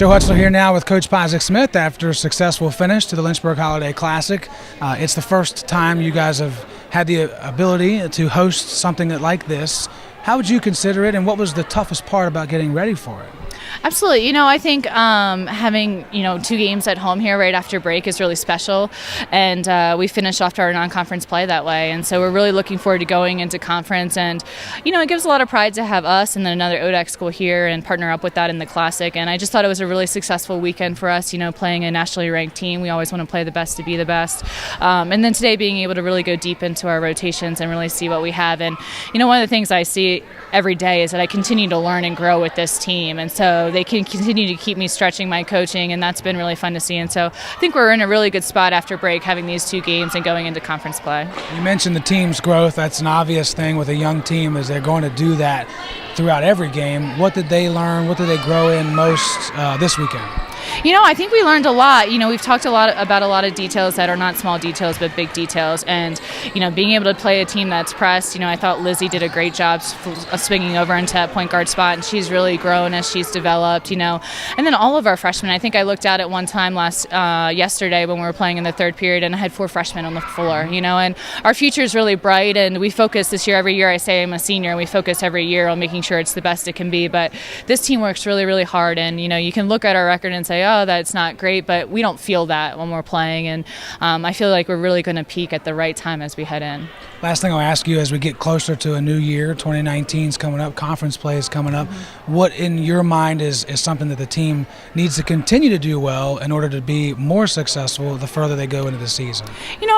Joe Hutzler here now with Coach Pyzik Smith after a successful finish to the Lynchburg Holiday Classic. It's the first time you guys have had the ability to host something like this. How would you consider it, and what was the toughest part about getting ready for it? Absolutely. I think having, 2 games at home here right after break is really special. And we finished off our non-conference play that way. And so we're really looking forward to going into conference. And, it gives a lot of pride to have us and then another ODAC school here and partner up with that in the Classic. And I just thought it was a really successful weekend for us, playing a nationally ranked team. We always want to play the best to be the best. And then today being able to really go deep into our rotations and really see what we have. And, one of the things I see every day is that I continue to learn and grow with this team. And so they can continue to keep me stretching my coaching, and that's been really fun to see. And so I think we're in a really good spot after break, having these 2 games and going into conference play. You mentioned the team's growth. That's an obvious thing with a young team, is they're going to do that throughout every game. What did they learn? What did they grow in most this weekend? I think we learned a lot. We've talked about a lot of details that are not small details, but big details. And, being able to play a team that's pressed, I thought Lizzie did a great job swinging over into that point guard spot, and she's really grown as she's developed, And then all of our freshmen, I think I looked at it one time yesterday when we were playing in the third period, and I had 4 freshmen on the floor, and our future is really bright, and we focus this year. Every year I say I'm a senior, and we focus every year on making sure it's the best it can be. But this team works really, really hard, and, you can look at our record and say, oh, that's not great, but we don't feel that when we're playing, and I feel like we're really going to peak at the right time as we head in. Last thing I'll ask you, as we get closer to a new year, 2019 is coming up, conference play is coming up, what in your mind is something that the team needs to continue to do well in order to be more successful the further they go into the season?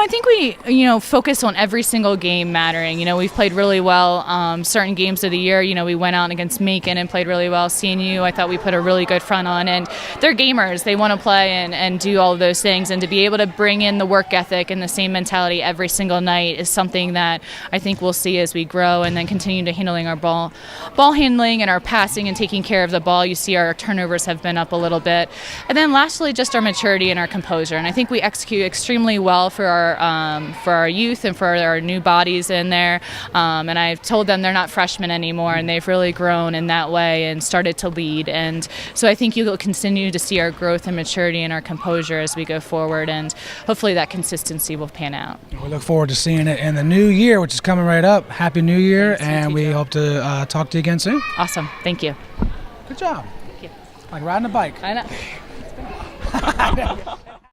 I think we, focus on every single game mattering. We've played really well certain games of the year. We went out against Macon and played really well. CNU, I thought we put a really good front on, and they're gamers. They want to play and do all of those things, and to be able to bring in the work ethic and the same mentality every single night is something that I think we'll see as we grow, and then continue to handling our ball handling and our passing and taking care of the ball. You see our turnovers have been up a little bit. And then lastly, just our maturity and our composure. And I think we execute extremely well for our youth and for our new bodies in there. And I've told them they're not freshmen anymore, and they've really grown in that way and started to lead. And so I think you'll continue to see our growth and maturity and our composure as we go forward, and hopefully that consistency will pan out. We look forward to seeing it in the new year, which is coming right up. Happy New Year. Thanks, and we hope to talk to you again soon. Awesome. Thank you. Good job. Thank you. Like riding a bike. I know.